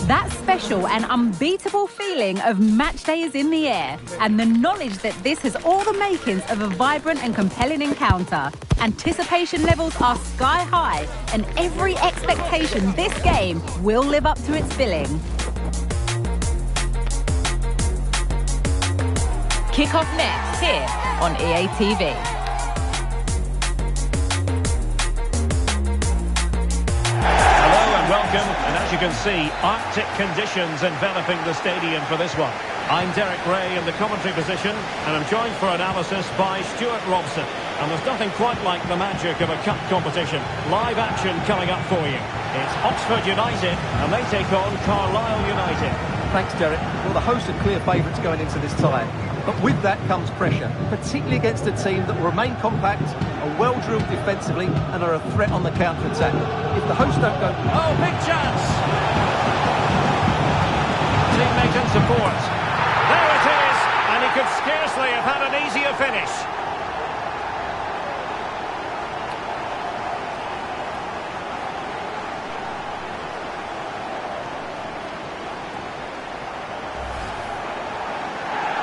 That special and unbeatable feeling of match day is in the air, and the knowledge that this has all the makings of a vibrant and compelling encounter. Anticipation levels are sky high, and every expectation this game will live up to its billing. Kick-off next here on EA TV. Welcome, and as you can see, Arctic conditions enveloping the stadium for this one. I'm Derek Ray in the commentary position, and I'm joined for analysis by Stuart Robson. And there's nothing quite like the magic of a cup competition. Live action coming up for you. It's Oxford United, and they take on Carlisle United. Thanks, Derek. Well, the hosts are clear favourites going into this tie. But with that comes pressure, particularly against a team that will remain compact, are well-drilled defensively, and are a threat on the counter-attack. If the hosts don't go... Oh, big chance! Teammate and support. There it is! And he could scarcely have had an easier finish.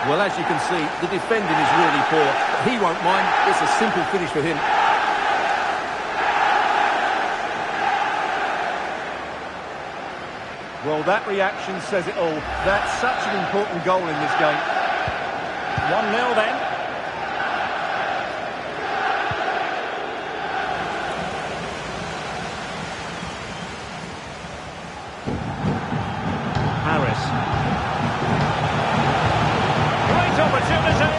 Well, as you can see, the defending is really poor. But he won't mind. It's a simple finish for him. Well, that reaction says it all. That's such an important goal in this game. 1-0 then. Opportunity.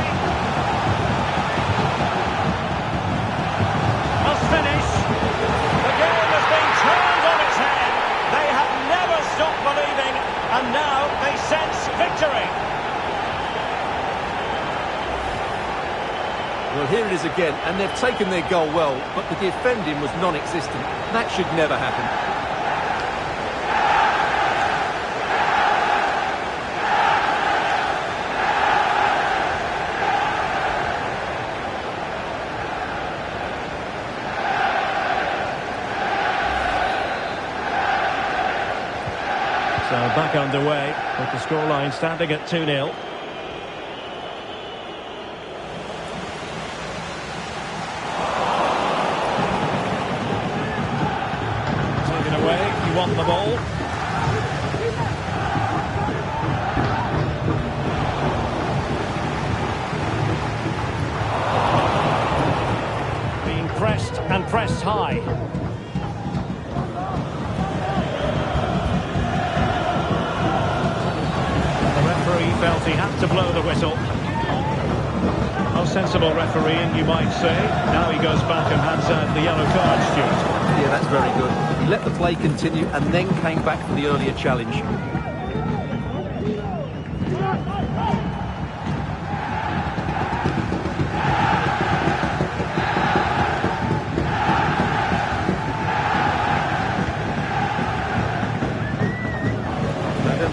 Must finish. The game has been turned on its head. They have never stopped believing, and now they sense victory. Well, here it is again, and they've taken their goal well, but the defending was non-existent. That should never happen. So back underway with the scoreline standing at 2-0. Taken away, he won the ball. Being pressed and pressed high. He felt he had to blow the whistle. A sensible refereeing, you might say. Now he goes back and hands out the yellow card, Stuart. Yeah, that's very good. He let the play continue and then came back for the earlier challenge.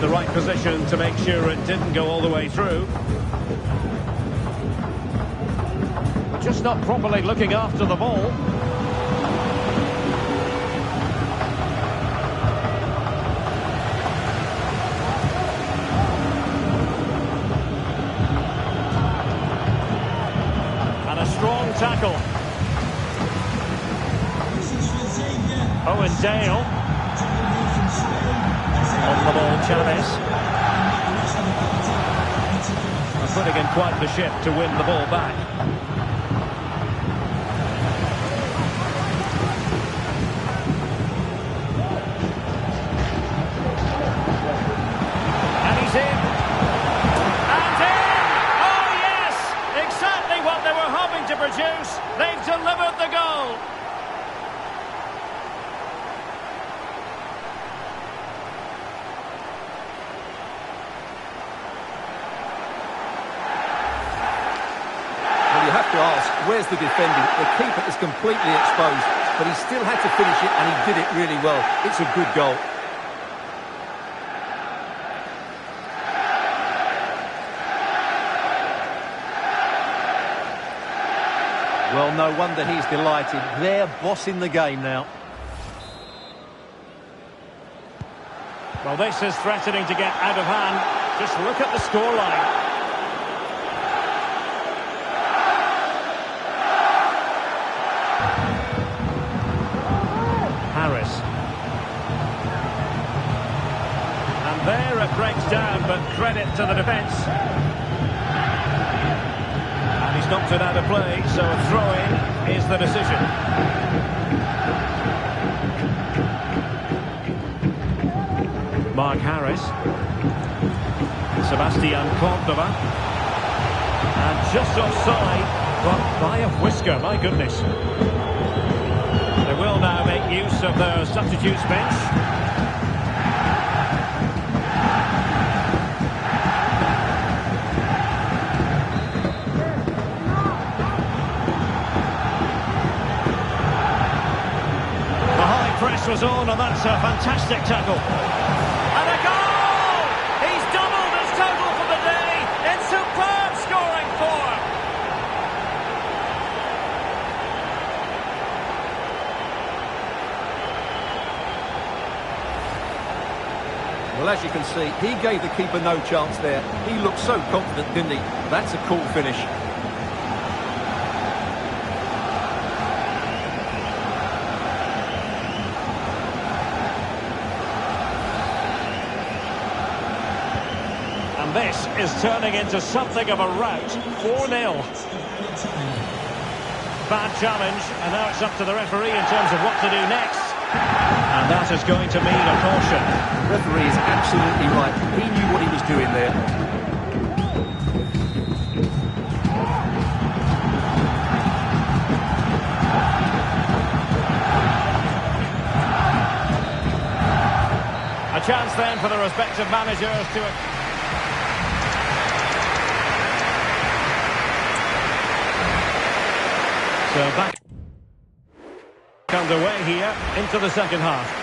The right position to make sure it didn't go all the way through. But just not properly looking after the ball. And a strong tackle. Owen Dale. On the ball, Chavez. Putting in quite the shift to win the ball back. And he's in. And in! Oh, yes! Exactly what they were hoping to produce. They've delivered the goal. To ask, where's the defending? The keeper is completely exposed, but he still had to finish it, and he did it really well. It's a good goal. Well, no wonder he's delighted. They're bossing the game now. Well, this is threatening to get out of hand. Just look at the scoreline. Harris. And there it breaks down, but credit to the defence. And he's knocked it out of play, so a throw-in is the decision. Mark Harris. Sebastian Cordova. And just offside, but by a whisker, my goodness. They will now make use of their substitutes bench. The high press was on, and that's a fantastic tackle. And a goal! He's doubled his total for the day in superb scoring form. Well, as you can see, he gave the keeper no chance there. He looked so confident, didn't he? That's a cool finish. And this is turning into something of a rout. 4-0. Bad challenge, and now it's up to the referee in terms of what to do next. And that is going to mean a caution. The referee is absolutely right. He knew what he was doing there. A chance then for the respective managers to... So back underway here into the second half.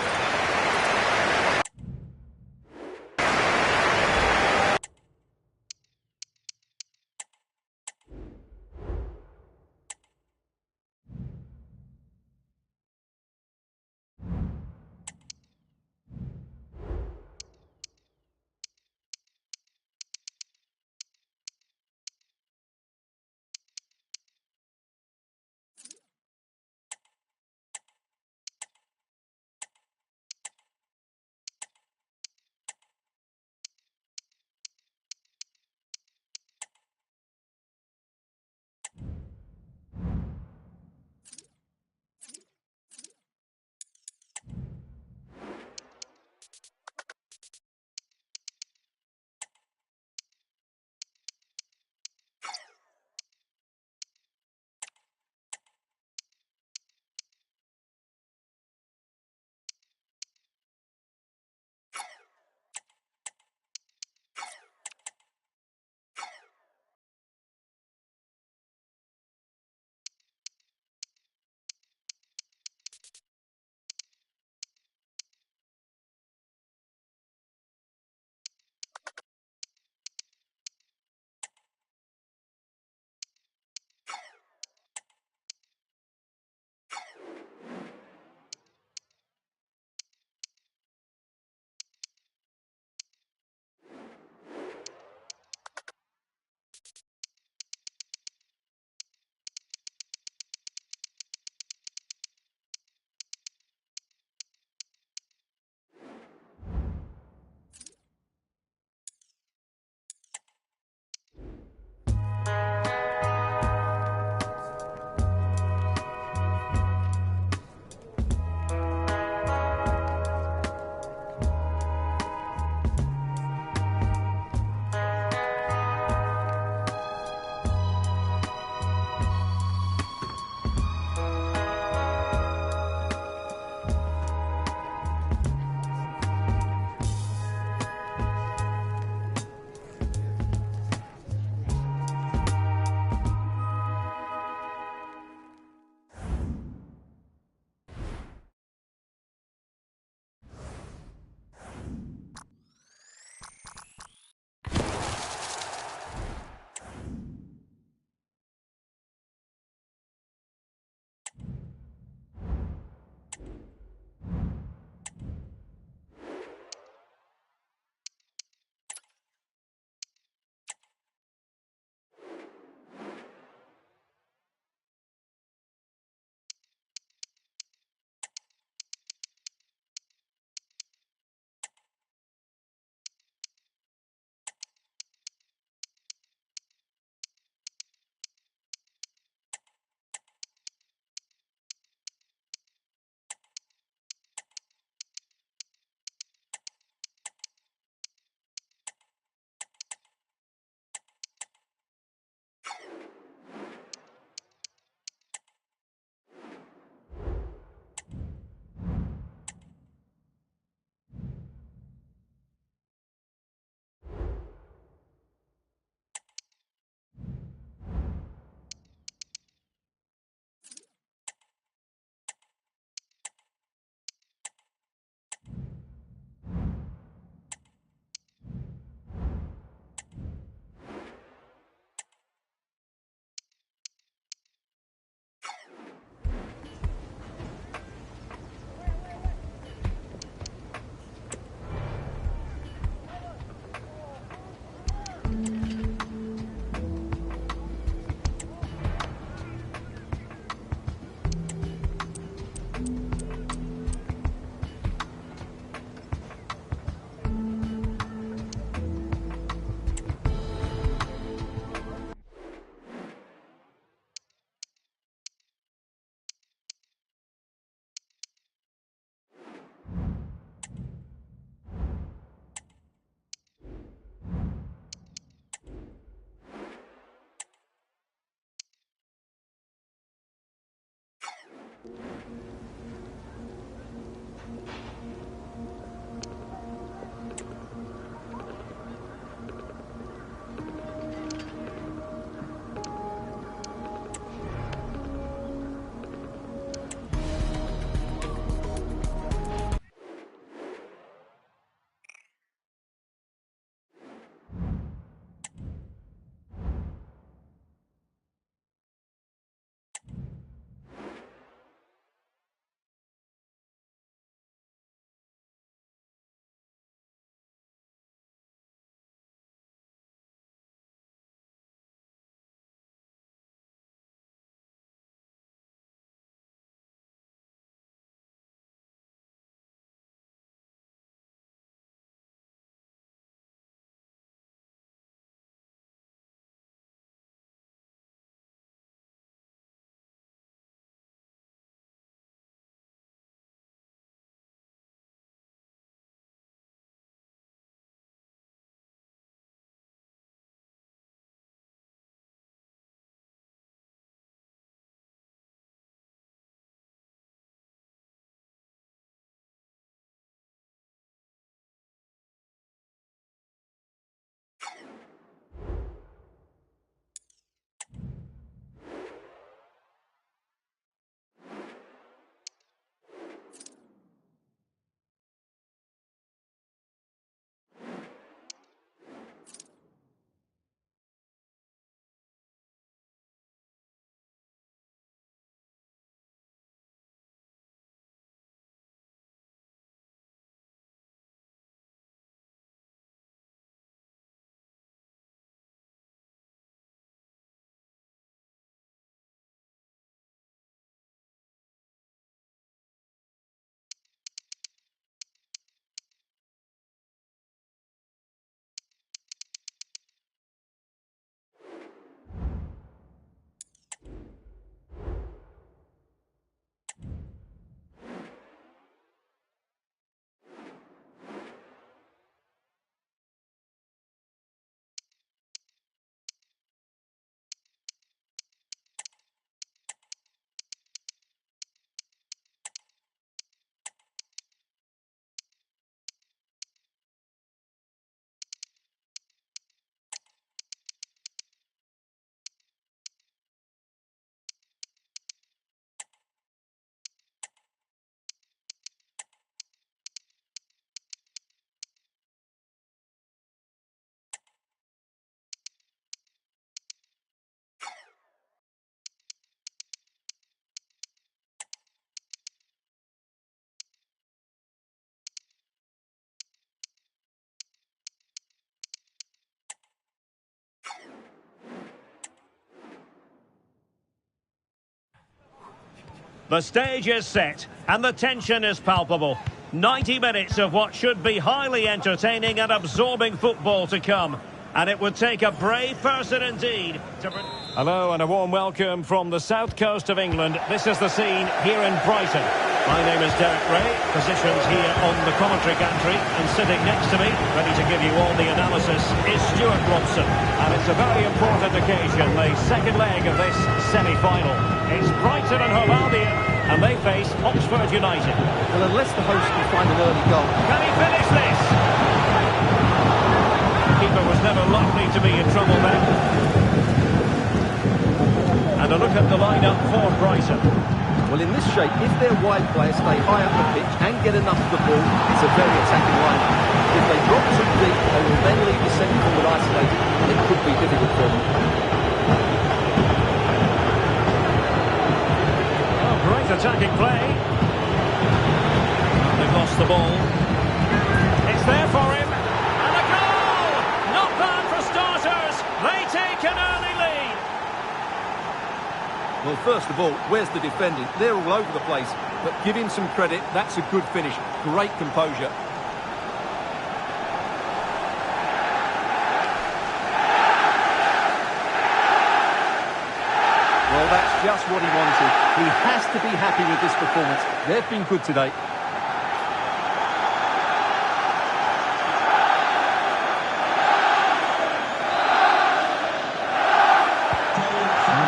The stage is set and the tension is palpable. 90 minutes of what should be highly entertaining and absorbing football to come. And it would take a brave person indeed to... Hello and a warm welcome from the south coast of England. This is the scene here in Brighton. My name is Derek Ray, positioned here on the commentary gantry, and sitting next to me, ready to give you all the analysis, is Stuart Robson. And it's a very important occasion, the second leg of this semi-final. It's Brighton and Hove Albion, and they face Oxford United. Well, unless the host can find an early goal. Can he finish this? The keeper was never likely to be in trouble then. And a look at the lineup for Brighton. Well, in this shape, if their wide players stay high up the pitch and get enough of the ball, it's a very attacking lineup. If they drop too deep, they will then leave the centre forward isolated, and it could be difficult for them. Oh, great attacking play. They've lost the ball. It's there for him. And a goal! Not bad for starters. They take an early lead. Well, first of all, where's the defending? They're all over the place. But give him some credit. That's a good finish. Great composure. Well, that's just what he wanted. He has to be happy with this performance. They've been good today.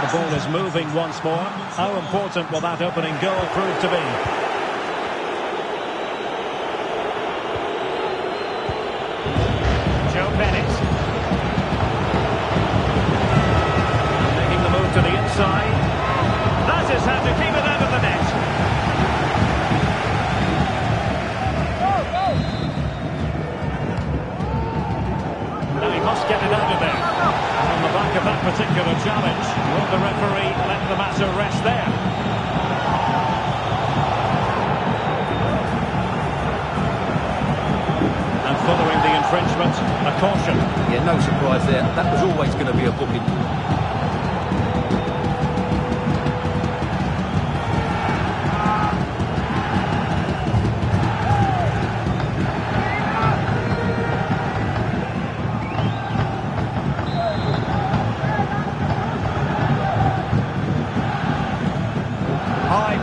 The ball is moving once more. How important will that opening goal prove to be? Joe Bennett. Making the move to the inside. That is how to keep it out of the net. Now he must get it out of there. On the back of that particular challenge, will the referee let the matter rest there? And following the infringement, a caution. Yeah, no surprise there. That was always going to be a booking.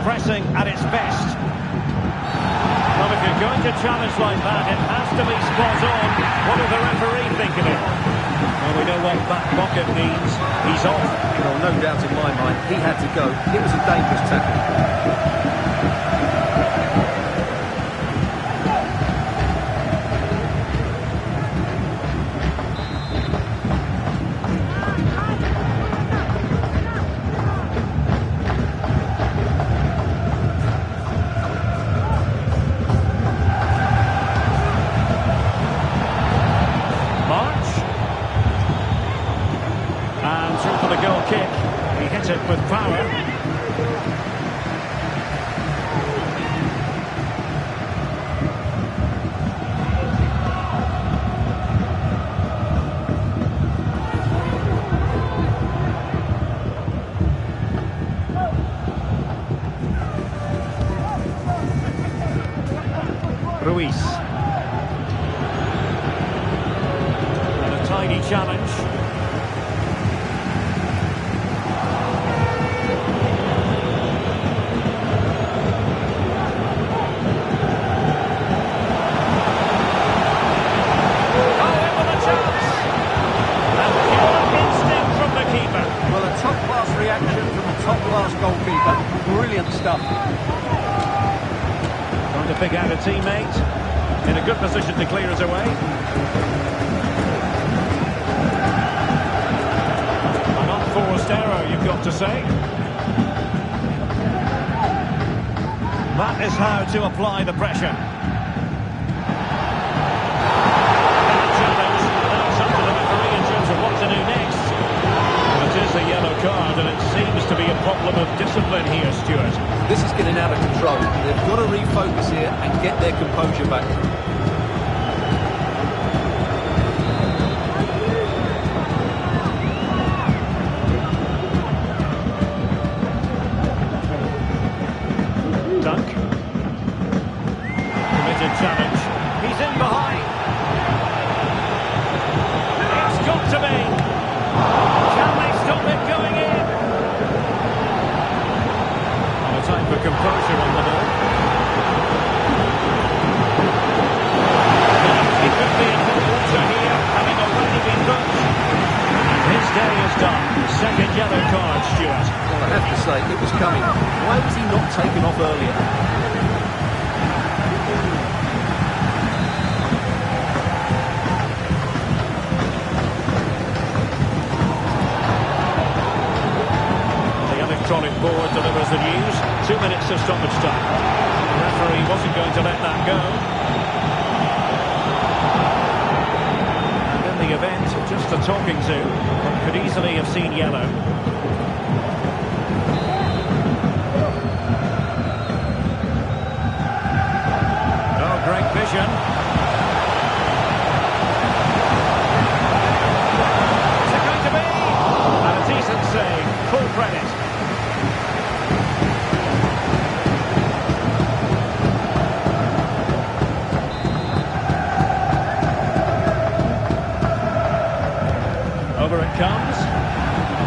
Pressing at its best. Well, if you're going to challenge like that, it has to be spot on. What does the referee think of it? Well, we know what back pocket means. He's off. Well, no doubt in my mind, he had to go. It was a dangerous tackle. With power. Ruiz. And a tiny challenge. Top-class goalkeeper. Brilliant stuff. Trying to pick out a teammate. In a good position to clear it away. An unforced error, you've got to say. That is how to apply the pressure. Challenge. Now it's up to the referee in terms of what to do next. It is a yellow card, and it seems to be a problem of discipline here, Stuart. This is getting out of control. They've got to refocus here and get their composure back. Scottish board delivers the news. 2 minutes of stoppage time. The referee wasn't going to let that go. And in the event, just a talking to, but could easily have seen yellow. Oh, great vision. What's it going to be? And a decent save. Full credit. Over it comes.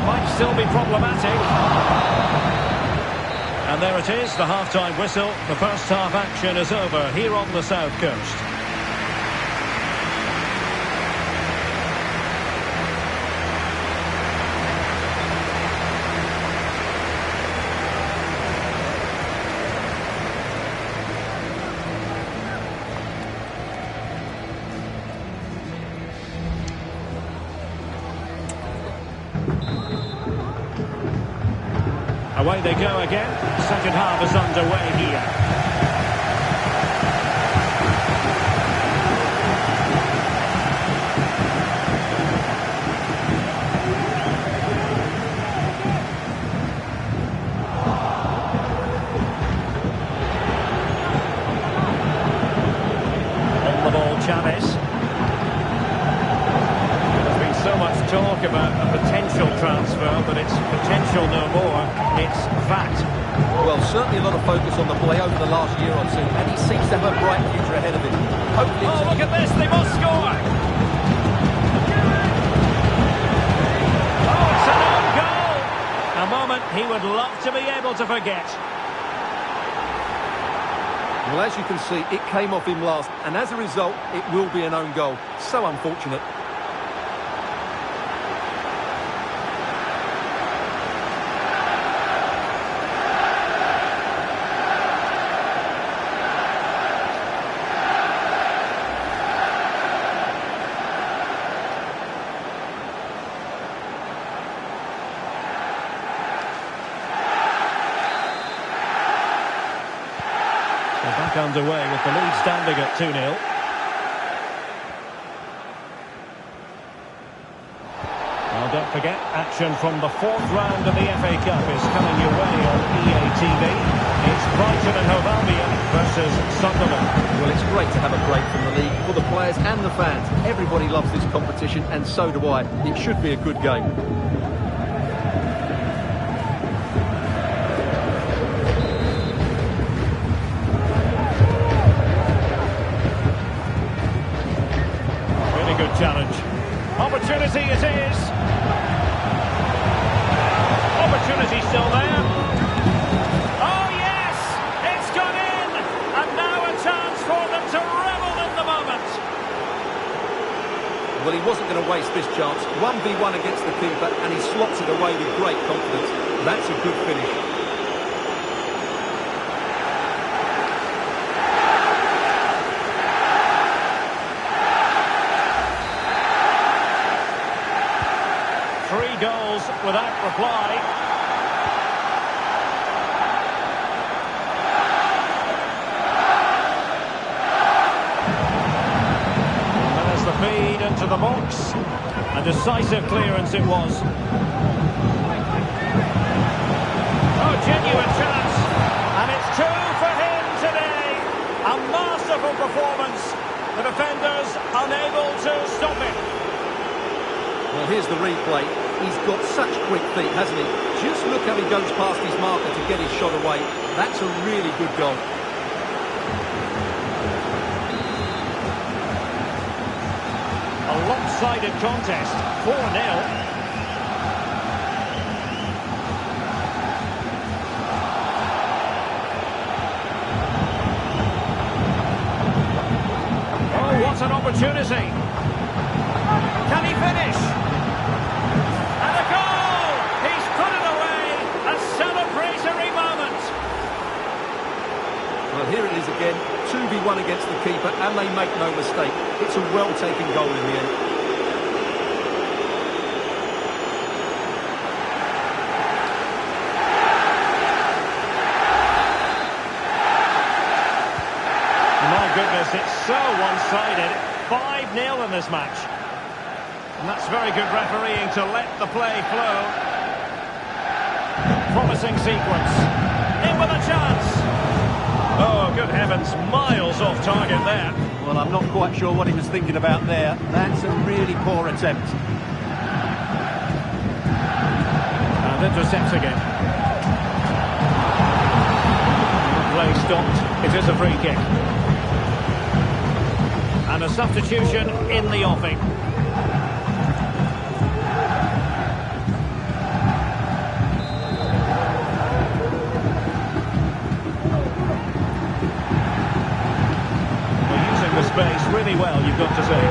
Might still be problematic. And there it is, the half-time whistle. The first half action is over here on the South Coast. Away they go again. Second half is underway here. On the ball, Chavez. There's been so much talk about a potential transfer, but it's potential no more. It's fact. Well, certainly a lot of focus on the boy over the last year or two, and he seems to have a bright future ahead of him. Hopefully, oh, look at this, they must score! Oh, it's an own goal! A moment he would love to be able to forget. Well, as you can see, it came off him last, and as a result, it will be an own goal. So unfortunate. Back underway with the lead standing at 2-0. Well, don't forget, action from the fourth round of the FA Cup is coming your way on EA TV. It's Brighton and Hove Albion versus Sunderland. Well, it's great to have a break from the league for the players and the fans. Everybody loves this competition, and so do I. It should be a good game. Challenge. Opportunity it is. Opportunity still there. Oh yes! It's gone in! And now a chance for them to revel in the moment. Well, he wasn't going to waste this chance. 1v1 against the keeper, and he slots it away with great confidence. That's a good finish. Goals without reply. And there's the feed into the box. A decisive clearance it was. Oh, genuine chance. And it's two for him today. A masterful performance. The defenders unable to stop it. Well, here's the replay. He's got such quick feet, hasn't he? Just look how he goes past his marker to get his shot away. That's a really good goal. A lopsided contest, 4-0. Oh, what an opportunity. Can he finish? And a goal! He's put it away! A celebratory moment! Well, here it is again. 2v1 against the keeper, and they make no mistake. It's a well-taken goal in the end. this match. And that's very good refereeing to let the play flow. Promising sequence. In with a chance. Oh, good heavens, miles off target there. Well, I'm not quite sure what he was thinking about there. That's a really poor attempt. And intercepts again. Play stopped. It is a free kick. And a substitution in the offing. They're using the space really well, you've got to say.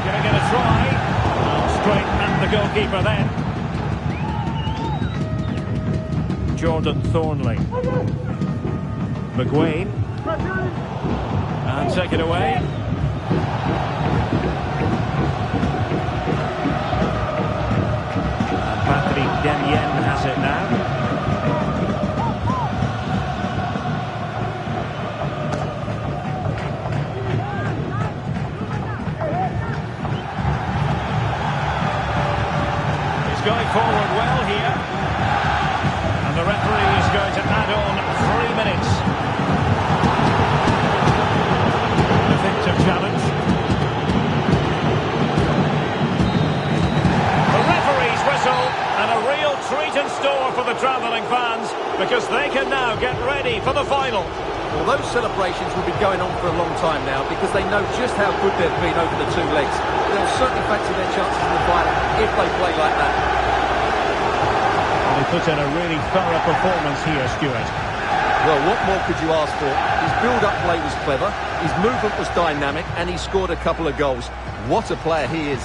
Gonna get a try. Oh, straight at the goalkeeper then. Jordan Thornley. McGuane. And take it away. Patrick Demien has it now. He's going forward well here. And the referee is going to add on 3 minutes. Challenge. The referee's whistle, and a real treat in store for the travelling fans, because they can now get ready for the final. Well, those celebrations will be going on for a long time now, because they know just how good they've been over the two legs. They'll certainly fancy their chances in the final if they play like that. And he put in a really thorough performance here, Stuart. Well, what more could you ask for? His build-up play was clever, his movement was dynamic, and he scored a couple of goals. What a player he is.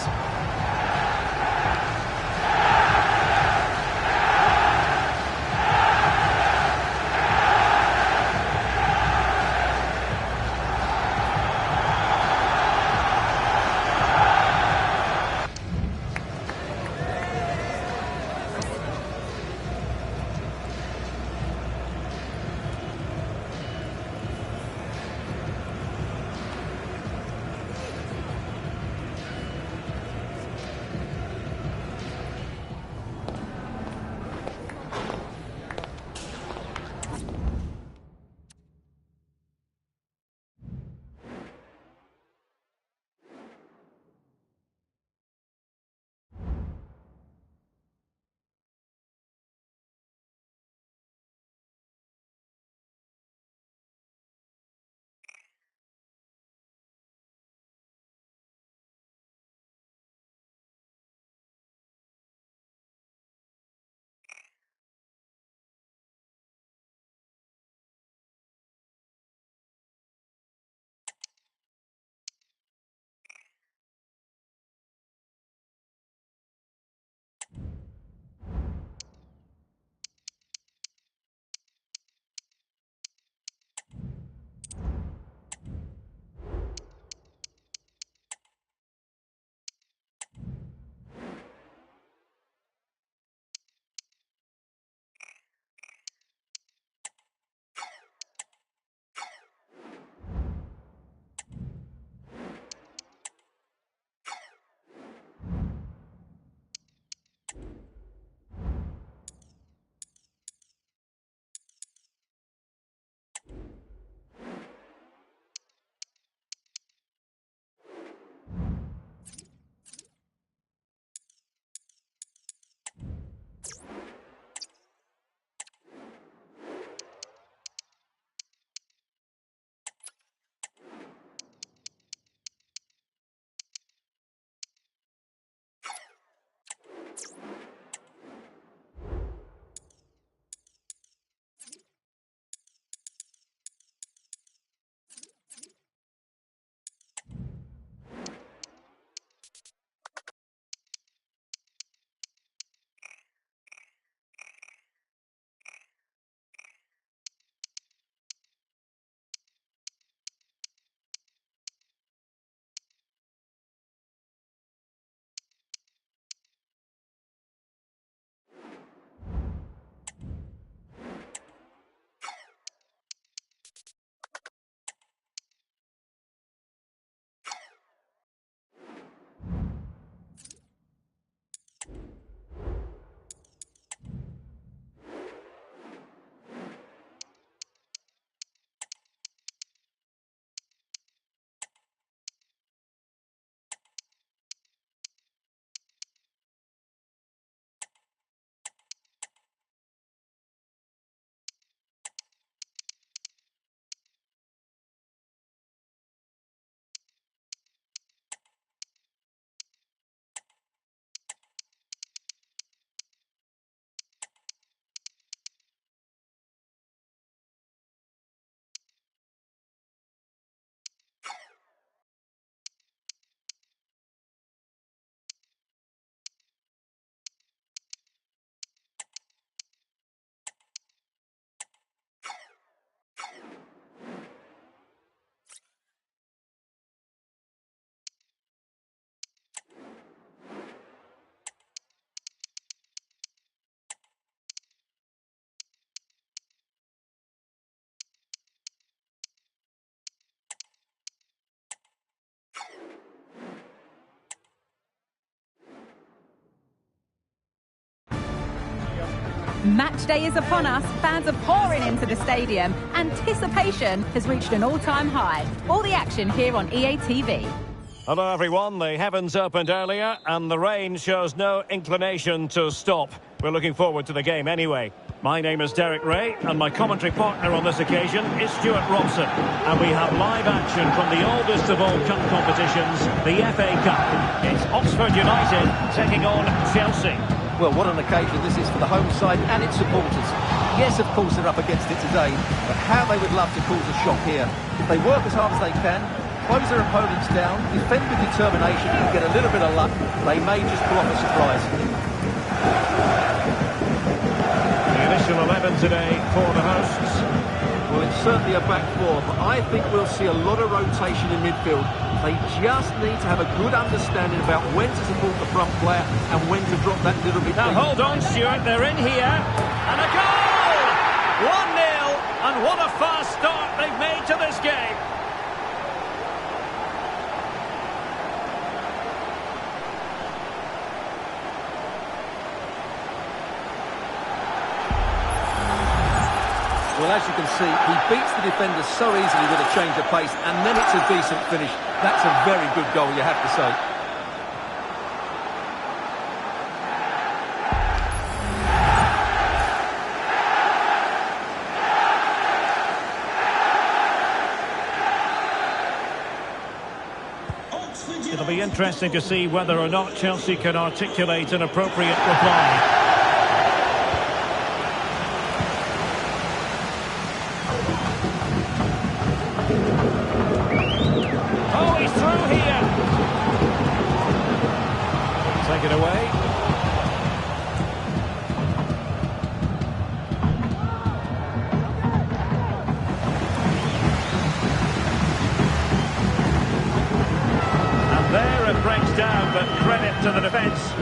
Match day is upon us, fans are pouring into the stadium. Anticipation has reached an all-time high. All the action here on EA TV. Hello everyone, the heavens opened earlier and the rain shows no inclination to stop. We're looking forward to the game anyway. My name is Derek Ray and my commentary partner on this occasion is Stuart Robson. And we have live action from the oldest of all cup competitions, the FA Cup. It's Oxford United taking on Chelsea. Well, what an occasion this is for the home side and its supporters. Yes, of course, they're up against it today, but how they would love to cause a shock here. If they work as hard as they can, close their opponents down, defend with determination and get a little bit of luck, they may just pull off a surprise. The initial 11 today for the hosts. Well, it's certainly a back four, but I think we'll see a lot of rotation in midfield. They just need to have a good understanding about when to support the front player and when to drop that little bit. Now hold on, Stuart, they're in here. And a goal! 1-0, and what a fast start they've made to this game. Well, as you can see, he beats the defender so easily with a change of pace, and then it's a decent finish. That's a very good goal, you have to say. It'll be interesting to see whether or not Chelsea can articulate an appropriate reply. Take it away. And there it breaks down, but credit to the defence.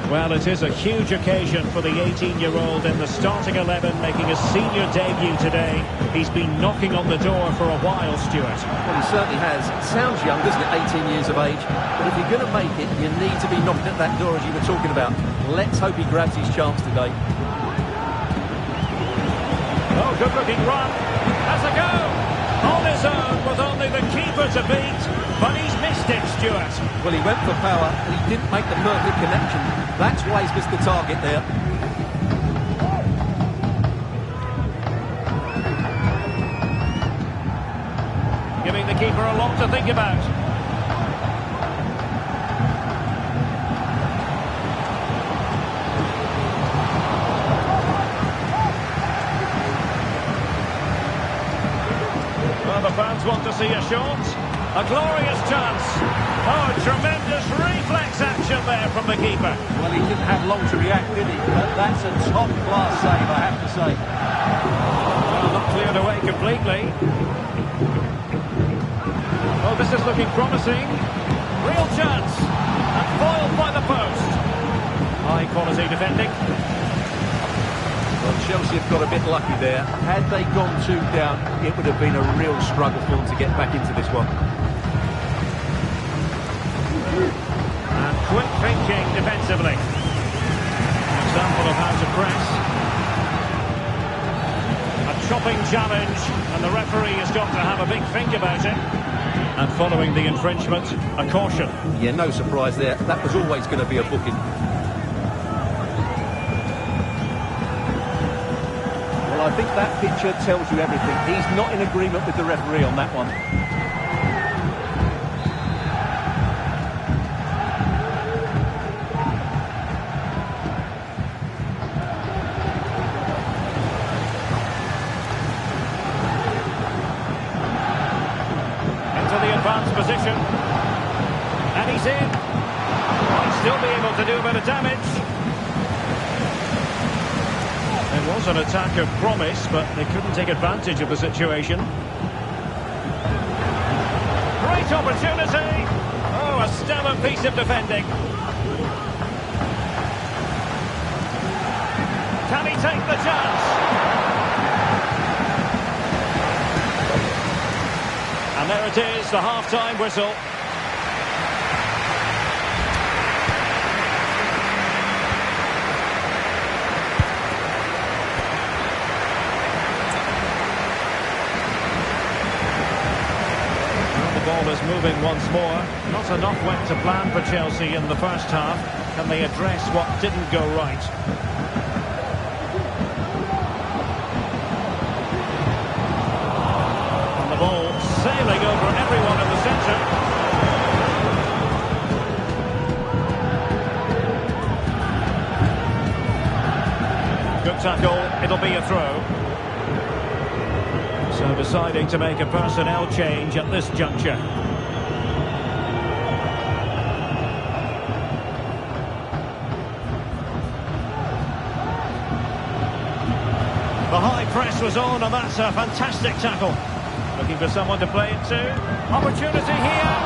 Well, it is a huge occasion for the 18-year-old in the starting 11 making his senior debut today. He's been knocking on the door for a while, Stuart. Well, he certainly has. It sounds young, doesn't it? 18 years of age. But if you're going to make it, you need to be knocking at that door as you were talking about. Let's hope he grabs his chance today. Oh, good-looking run. Has a go. On his own with only the keeper to beat. But he's missed it, Stuart. Well, he went for power, and he didn't make the perfect connection. That's why he's missed the target there. Giving the keeper a lot to think about. Well, the fans want to see a shot. A glorious chance. Oh, tremendous reflex action there from the keeper. Well, he didn't have long to react, did he? But that's a top-class save, I have to say. Well, not cleared away completely. Oh, this is looking promising. Real chance. And foiled by the post. High-quality defending. Well, Chelsea have got a bit lucky there. Had they gone 2 down, it would have been a real struggle for them to get back into this one. And quick thinking defensively. An example of how to press. A chopping challenge, and the referee has got to have a big think about it. And following the infringement, a caution. Yeah, no surprise there. That was always going to be a booking. Well, I think that picture tells you everything. He's not in agreement with the referee on that one. Advanced position, and he's in. Might still be able to do a bit of damage. It was an attack of promise, but they couldn't take advantage of the situation. Great opportunity. Oh, a stellar piece of defending. Can he take the chance? And there it is, the half-time whistle. is moving once more. Not enough went to plan for Chelsea in the first half. Can they address what didn't go right? And the ball sailing over everyone in the centre. Good tackle, it'll be a throw. So deciding to make a personnel change at this juncture. The high press was on, and that's a fantastic tackle. Looking for someone to play it to. Opportunity here.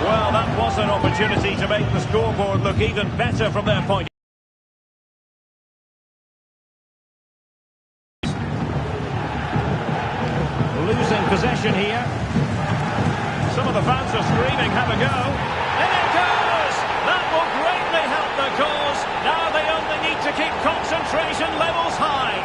Well, that was an opportunity to make the scoreboard look even better from their point. Losing possession here. Some of the fans are screaming, have a go. And it goes! That will greatly help their cause. Now they only need to keep concentration levels high.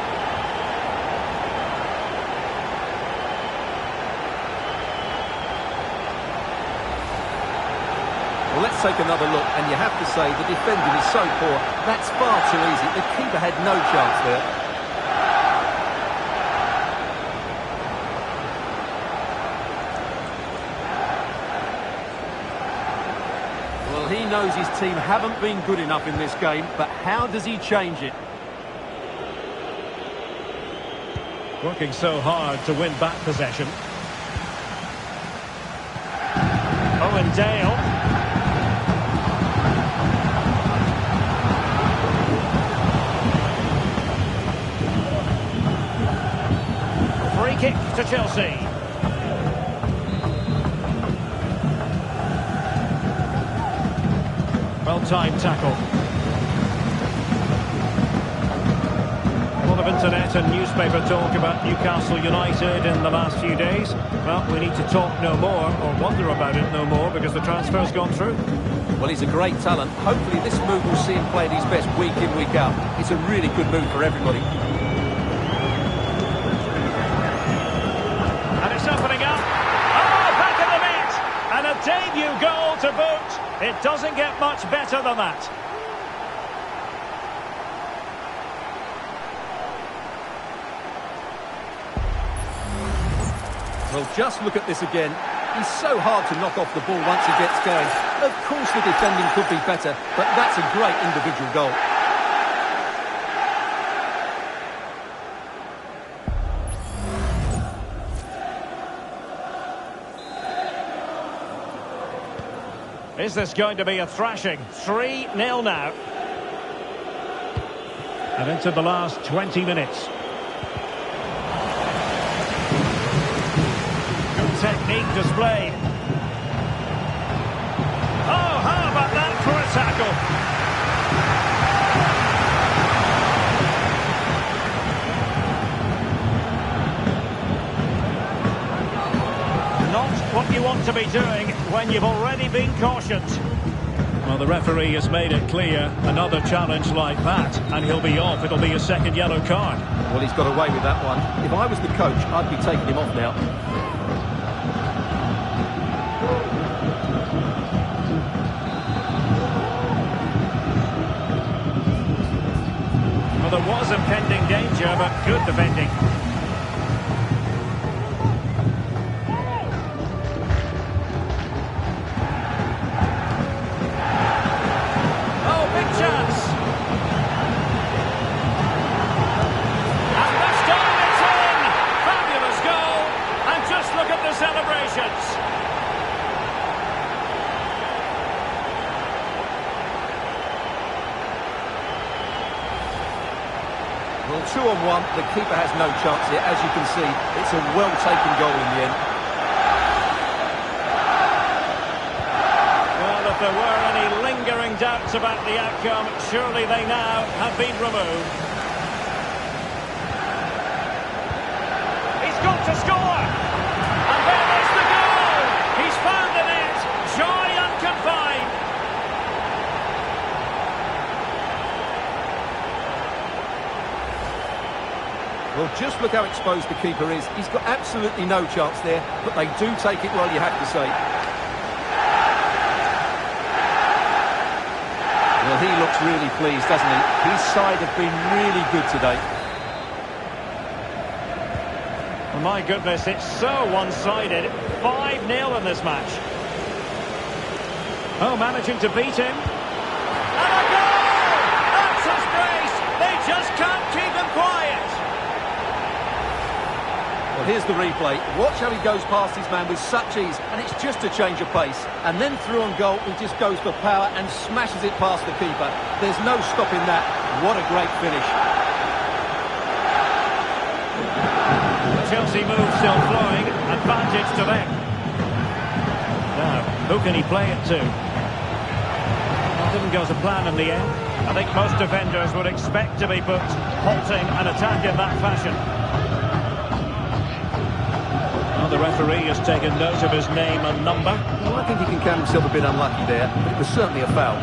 Well, let's take another look, and you have to say the defending is so poor. That's far too easy. The keeper had no chance there. Well, he knows his team haven't been good enough in this game, but how does he change it? Working so hard to win back possession. Owen Dale. Free kick to Chelsea. Well-timed tackle. A lot of internet and newspaper talk about Newcastle United in the last few days. Well, we need to talk no more, or wonder about it no more, because the transfer's gone through. Well, he's a great talent. Hopefully this move will see him play at his best week in, week out. It's a really good move for everybody. And it's opening up. Oh, back in the net! And a debut goal to boot. It doesn't get much better than that. Well, just look at this again. He's so hard to knock off the ball once he gets going. Of course the defending could be better, but that's a great individual goal. Is this going to be a thrashing? 3-0 now. And into the last 20 minutes. Good technique displayed. Oh, how about that for a tackle? Not what you want to be doing when you've already been cautioned. Well, the referee has made it clear, another challenge like that, and he'll be off. It'll be a second yellow card. Well, he's got away with that one. If I was the coach, I'd be taking him off now. Well, there was impending danger, but good defending. Well, 2-on-1, the keeper has no chance here. As you can see, it's a well-taken goal in the end. Well, if there were any lingering doubts about the outcome, surely they now have been removed. He's got to score! And there is the goal! He's found the net! Joy unconfined! Well, just look how exposed the keeper is. He's got absolutely no chance there, but they do take it well, you have to say. really pleased, doesn't he? His side have been really good today. Well, my goodness, it's so one-sided. 5-0 in this match. Oh, managing to beat him. And a goal! That's his brace! They just can't keep him quiet. Well, here's the replay. Watch how he goes past his man with such ease, and it's just a change of pace. And then through on goal, he just goes for power and smashes it past the keeper. There's no stopping that. What a great finish. The Chelsea move still flowing. Advantage to them. Now, who can he play it to? Well, didn't go to plan in the end. I think most defenders would expect to be booked, halting an attack in that fashion. Well, the referee has taken note of his name and number. Well, I think he can count himself a bit unlucky there, but it was certainly a foul.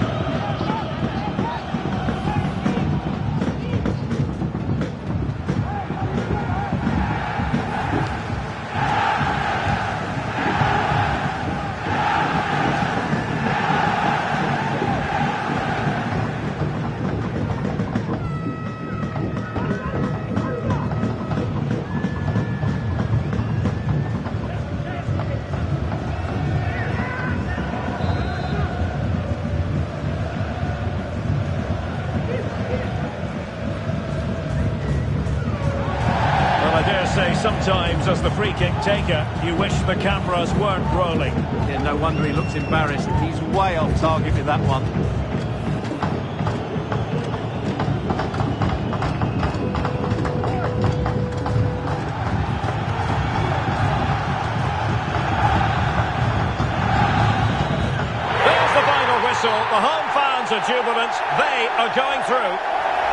Sometimes, as the free-kick taker, you wish the cameras weren't rolling. Yeah, no wonder he looks embarrassed. He's way off target with that one. There's the final whistle. The home fans are jubilant. They are going through.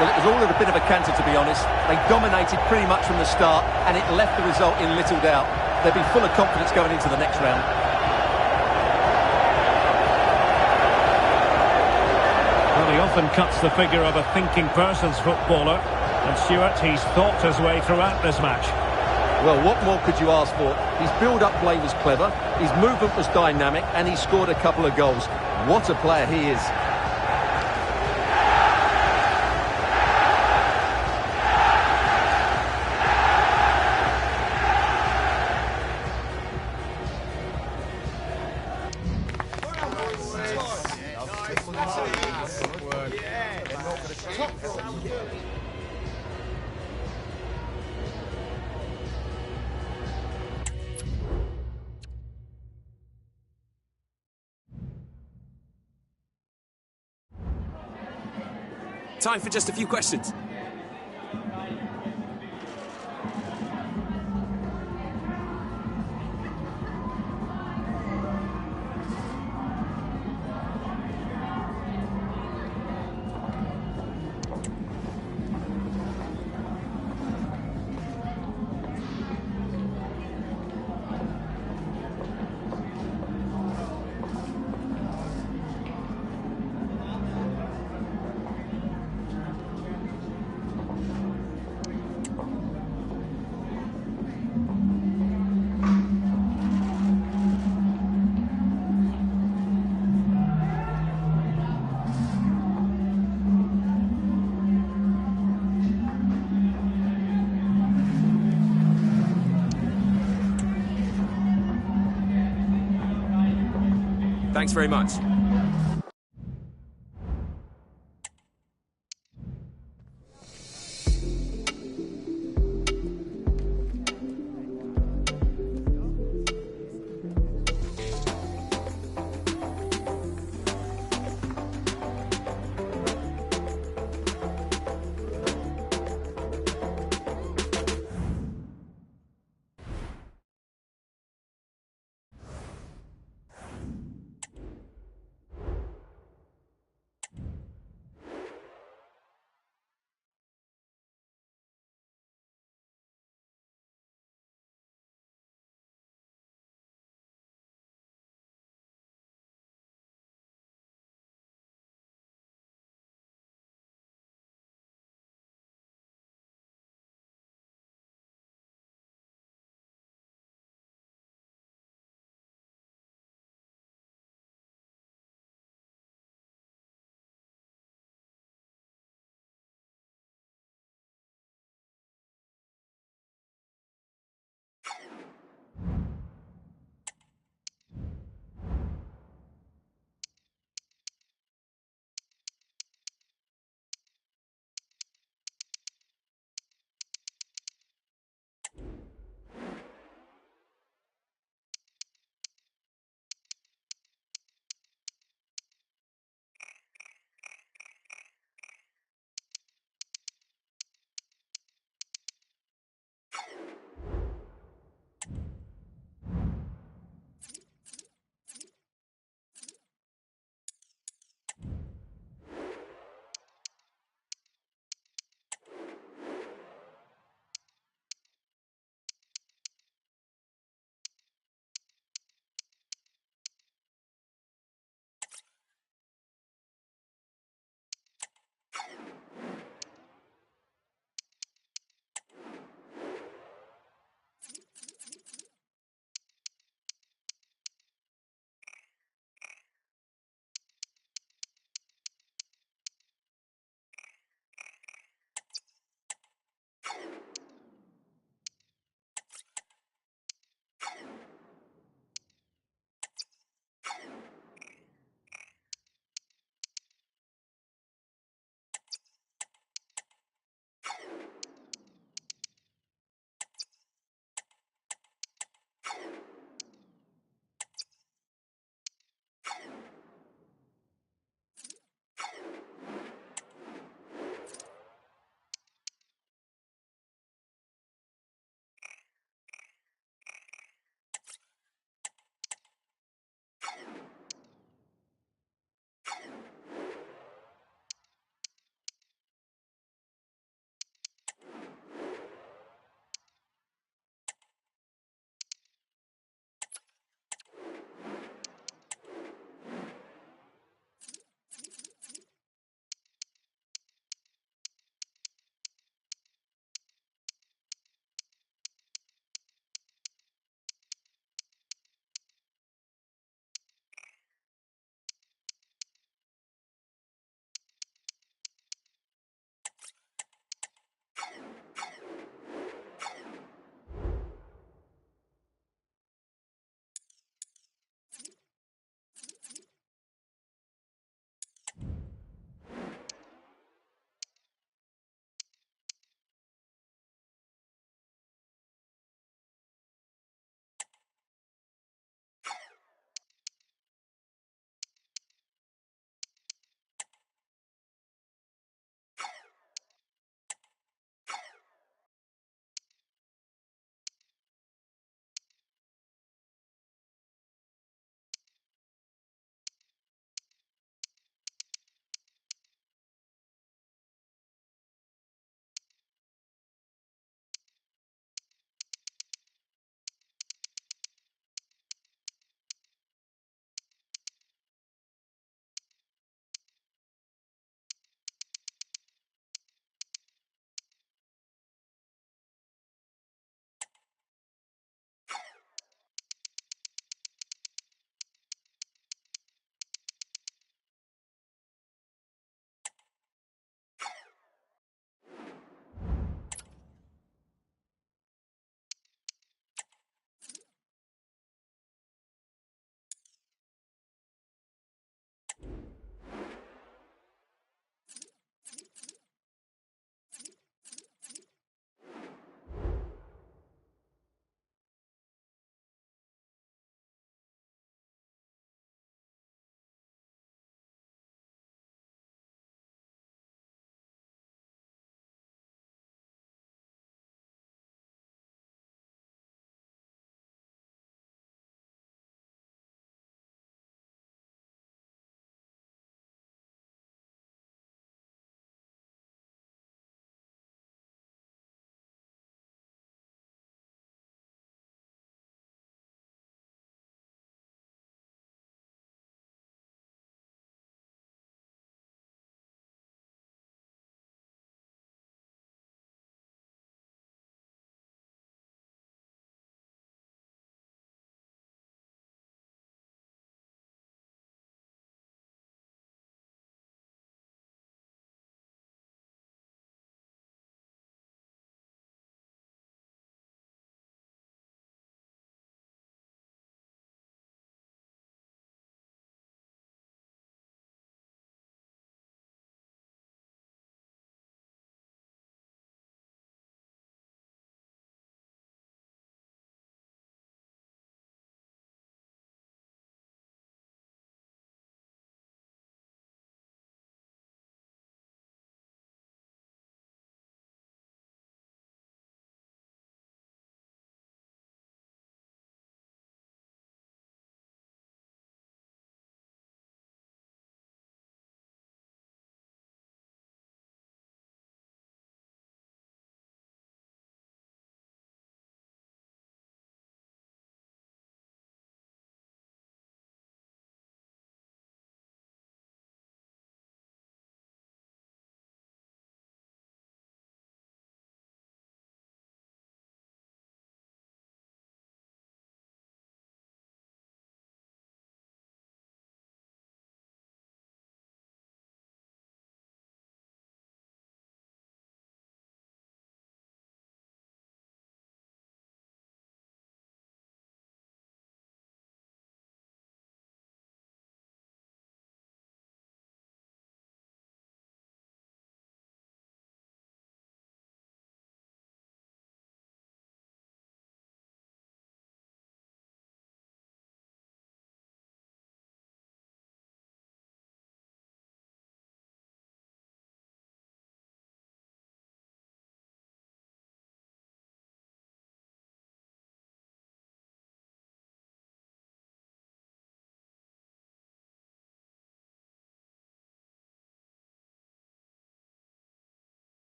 Well, it was all at a bit of a canter, to be honest. They dominated pretty much from the start, and it left the result in little doubt. They'll be full of confidence going into the next round. Well, he often cuts the figure of a thinking person's footballer. And Stuart, he's thought his way throughout this match. Well, what more could you ask for? His build-up play was clever, his movement was dynamic, and he scored a couple of goals. What a player he is. Time for just a few questions. Thanks very much.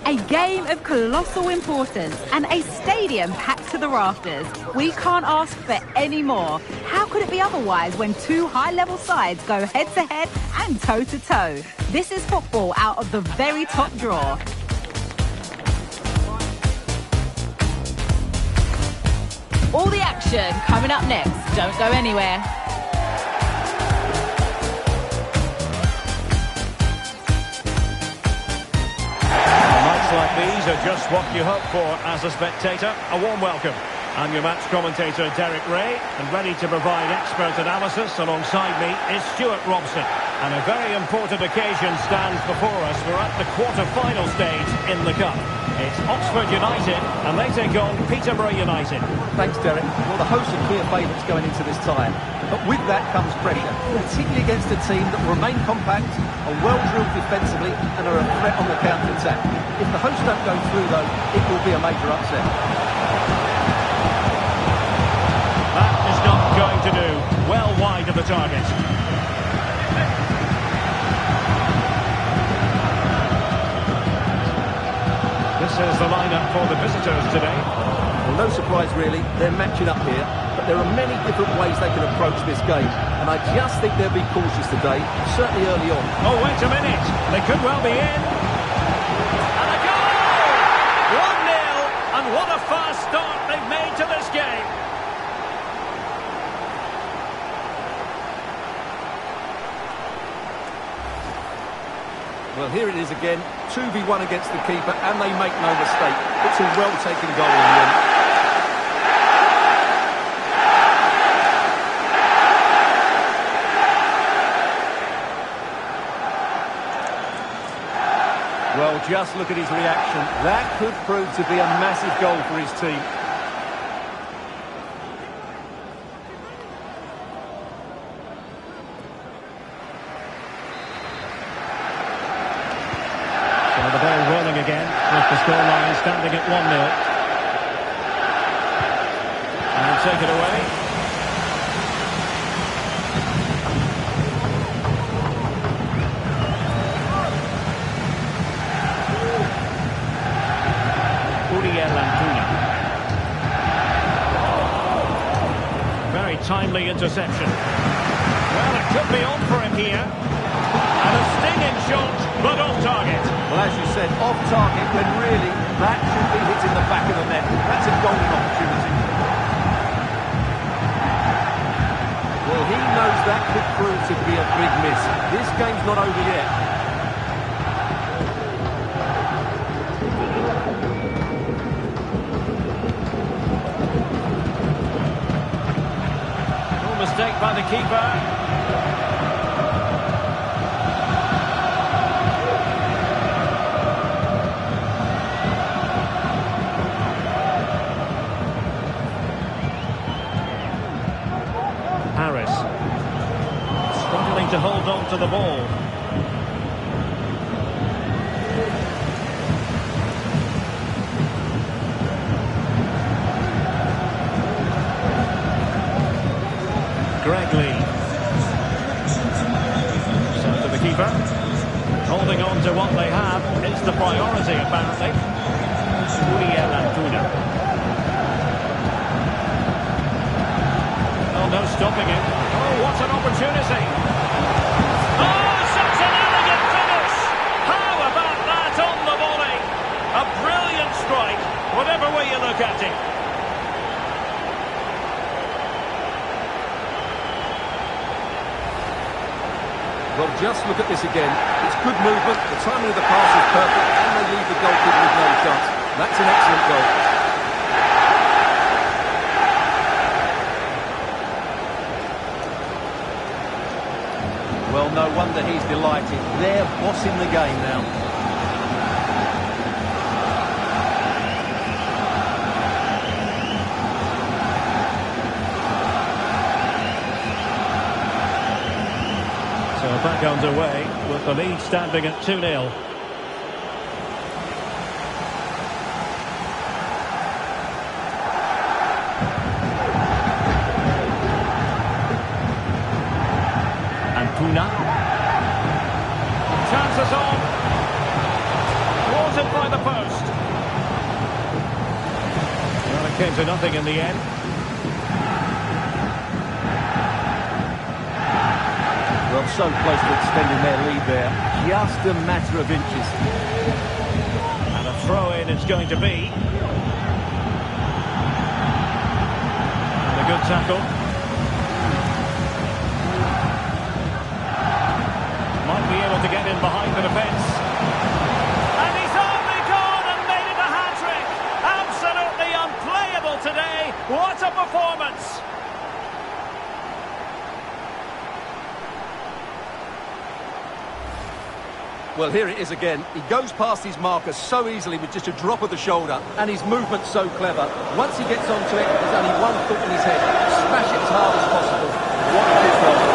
A game of colossal importance and a stadium packed to the rafters. We can't ask for any more. How could it be otherwise when two high-level sides go head-to-head and toe-to-toe? This is football out of the very top drawer. All the action coming up next. Don't go anywhere. Nights like these are just what you hope for as a spectator. A warm welcome. I'm your match commentator, Derek Ray, and ready to provide expert analysis alongside me is Stuart Robson. And a very important occasion stands before us. We're at the quarter-final stage in the Cup. It's Oxford United, and they take on Peterborough United. Thanks, Derek. Well, the hosts are clear favourites going into this tie. But with that comes pressure, particularly against a team that will remain compact, are well-drilled defensively, and are a threat on the counter-attack. If the hosts don't go through, though, it will be a major upset. That is not going to do. Well wide of the target. This is the lineup for the visitors today. Well, no surprise really, they're matching up here, but there are many different ways they can approach this game, and I just think they'll be cautious today, certainly early on. Oh, wait a minute, they could well be in. And a goal! 1-0, and what a fast start they've made to this game. Well, here it is again, 2v1 against the keeper, and they make no mistake. It's a well-taken goal in the end. Well, just look at his reaction. That could prove to be a massive goal for his team. So the ball rolling again, with the scoreline standing at 1-0. And take it away. Very timely interception. Well, it could be on for him here. And a stinging shot, but off target. Well, as you said, off target when really that should be hitting the back of the net. That's a golden opportunity. Well, he knows that could prove to be a big miss. This game's not over yet. Mistake by the keeper. Harris struggling to hold on to the ball. Gregley. So to the keeper. Holding on to what they have is the priority, apparently. Uriel Antuna. Oh, no stopping it. Oh, what an opportunity. Oh, such an elegant finish. How about that on the volley? A brilliant strike, whatever way you look at it. Well, just look at this again. It's good movement, the timing of the pass is perfect, and they leave the goalkeeper with no chance. That's an excellent goal. Well, no wonder he's delighted. They're bossing the game now. So back underway with the lead standing at 2-0. Antuna. Chances on. What deflected by the post. Well, it came to nothing in the end. Well, so close to extending their lead there. Just a matter of inches. And a throw-in it's going to be. And a good tackle. Might be able to get in behind the defence. And he's only gone and made it a hat-trick. Absolutely unplayable today. What a performance. Well, here it is again. He goes past his marker so easily with just a drop of the shoulder, and his movement's so clever. Once he gets onto it, there's only one thought in his head. Smash it as hard as possible. What a good goal.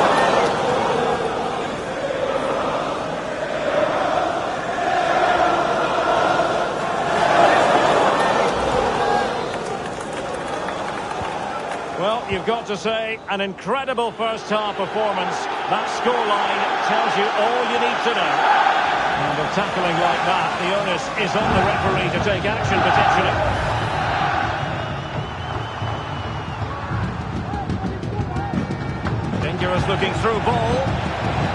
Well, you've got to say, an incredible first-half performance. That scoreline tells you all you need to know. And with tackling like that, the onus is on the referee to take action, potentially. Dangerous looking through ball.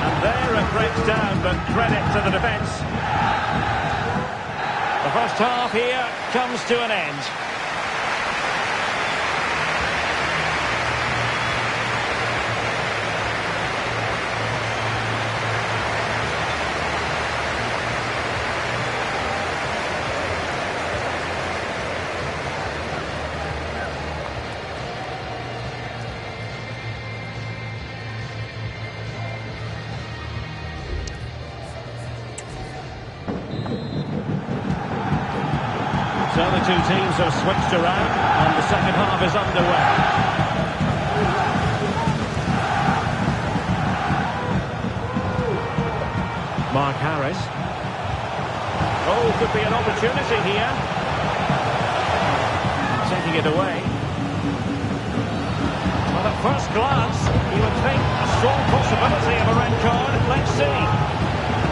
And there it breaks down, but credit to the defence. The first half here comes to an end. So the two teams have switched around and the second half is underway. Mark Harris. Oh, could be an opportunity here. Taking it away. Well, at first glance, you would think a strong possibility of a red card. Let's see.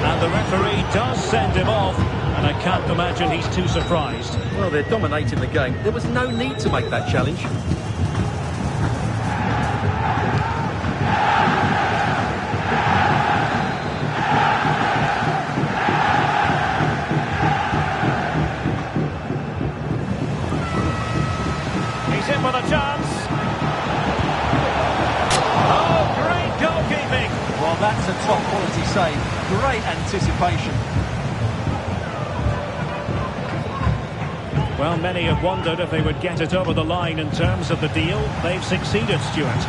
And the referee does send him off. And I can't imagine he's too surprised. Well, they're dominating the game. There was no need to make that challenge. He's in with a chance. Oh, great goalkeeping. Well, that's a top quality save. Great anticipation. Well, many have wondered if they would get it over the line in terms of the deal. They've succeeded, Stuart.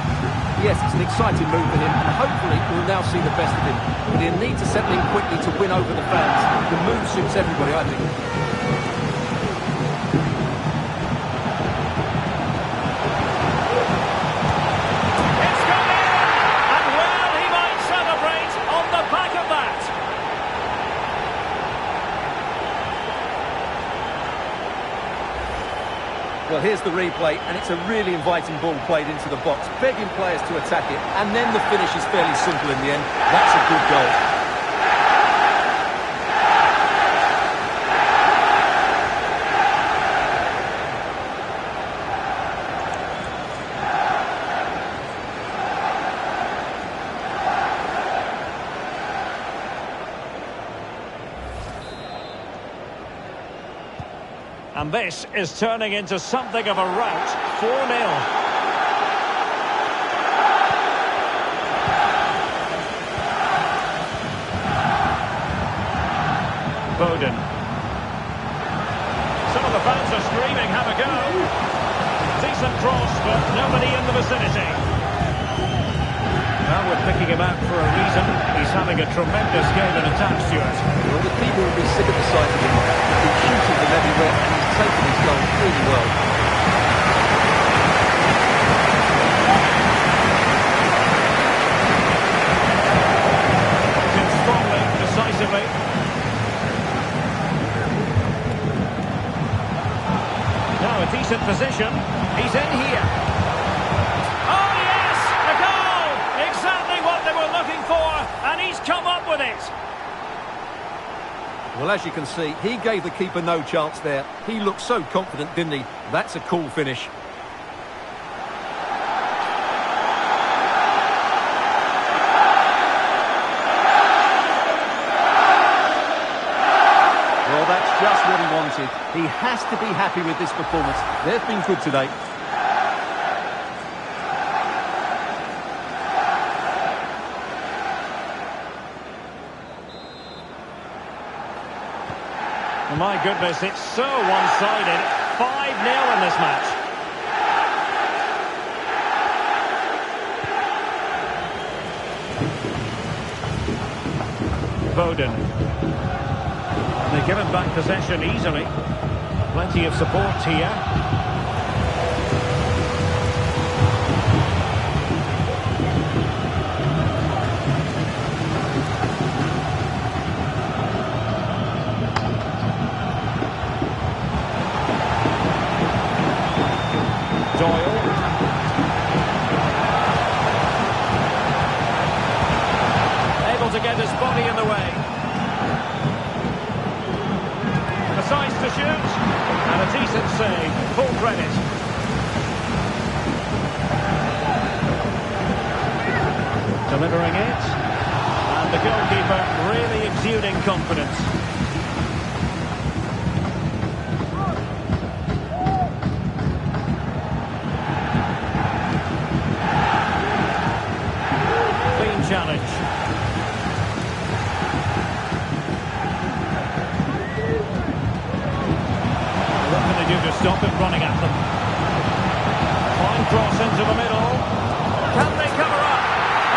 Yes, it's an exciting move for him, and hopefully we'll now see the best of him. But he'll need to settle in quickly to win over the fans. The move suits everybody, I think. It's gone in! And well, he might celebrate on the back of that. Well, here's the replay, and it's a really inviting ball played into the box, begging players to attack it, and then the finish is fairly simple in the end. That's a good goal. And this is turning into something of a rout. 4-0. Bowden. Some of the fans are screaming, have a go. Decent cross, but nobody in the vicinity. Well, we're picking him out for a reason. He's having a tremendous game in attack, Stuart. Well, the people will be sick of the sight of him. He's shooting them everywhere, and he's taking his goal really well. It's strongly, decisively. Now a decent position. He's in here. Oh yes, a goal! Exactly what they were looking for, and he's come up with it. Well, as you can see, he gave the keeper no chance there. He looked so confident, didn't he? That's a cool finish. Well, that's just what he wanted. He has to be happy with this performance. They've been good today. My goodness, it's so one-sided. 5-0 in this match. Foden. And they give him back possession easily. Plenty of support here. To get his body in the way. A size to shoot, and a decent save. Full credit. Delivering it, and the goalkeeper really exuding confidence. Clean challenge. To stop him running at them. Fine cross into the middle. Can they cover up?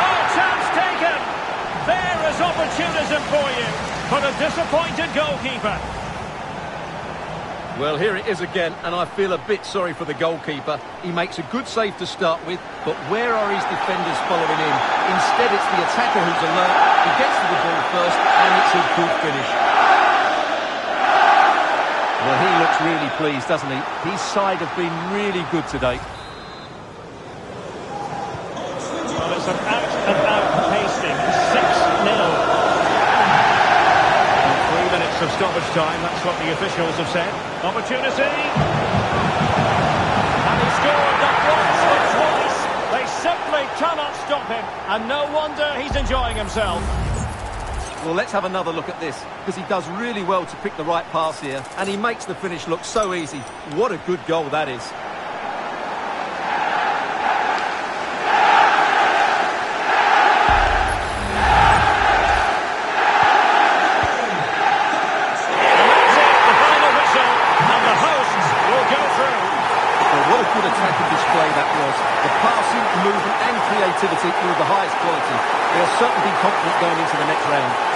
Oh, chance taken! There is opportunism for you, but a disappointed goalkeeper. Well, here it is again, and I feel a bit sorry for the goalkeeper. He makes a good save to start with, but where are his defenders following him? Instead, it's the attacker who's alert. He gets to the ball first, and it's a good finish. Well, he looks really pleased, doesn't he? His side have been really good today. Well, it's an out-and-out pasting. 6-0. 3 minutes of stoppage time, that's what the officials have said. Opportunity. And he scored not once, but twice. They simply cannot stop him. And no wonder he's enjoying himself. Well, let's have another look at this, because he does really well to pick the right pass here, and he makes the finish look so easy. What a good goal that is. The final whistle, and the hosts will go through. Well, what a good attacking display that was. The passing, movement and creativity were of the highest quality. They'll certainly be confident going into the next round.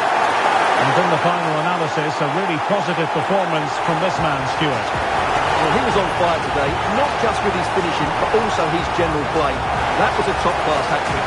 And in the final analysis, a really positive performance from this man, Stuart. Well, he was on fire today, not just with his finishing, but also his general play. That was a top-class hat-trick.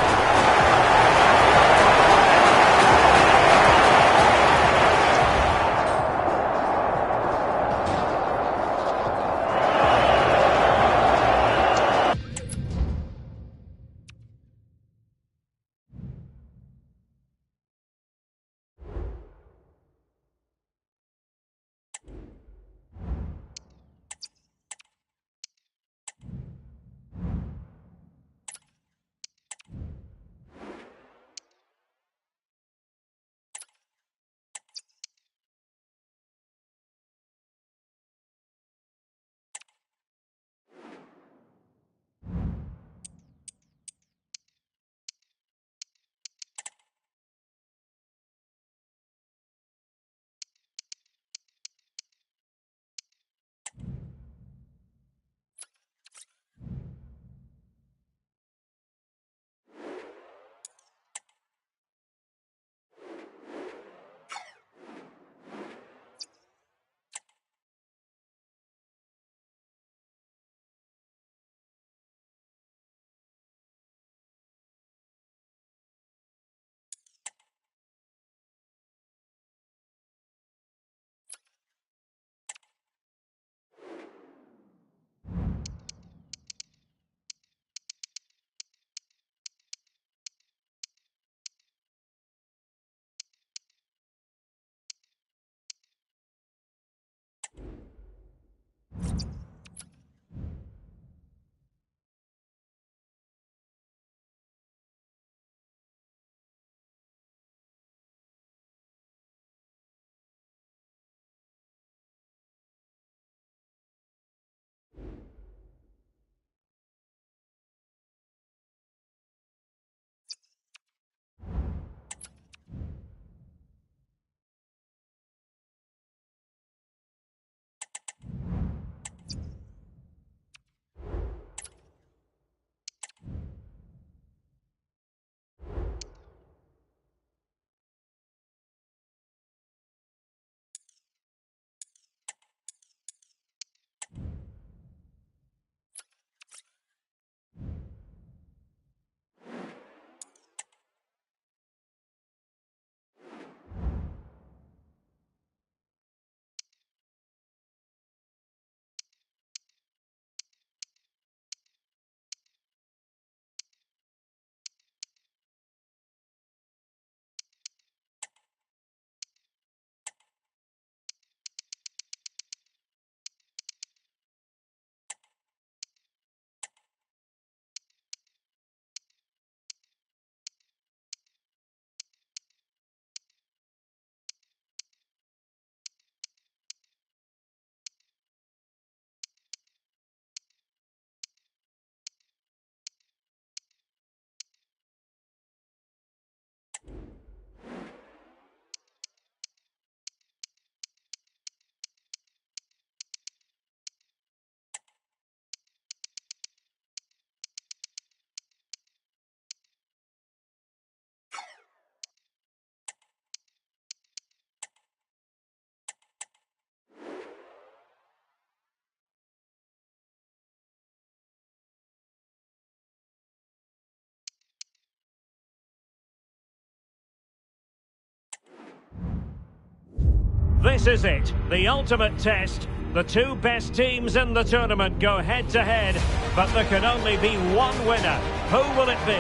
This is it, the ultimate test. The two best teams in the tournament go head-to-head, but there can only be one winner. Who will it be?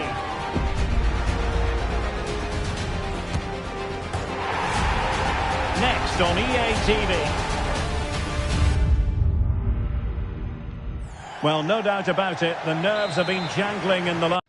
Next on EA TV. Well, no doubt about it, the nerves have been jangling in the last...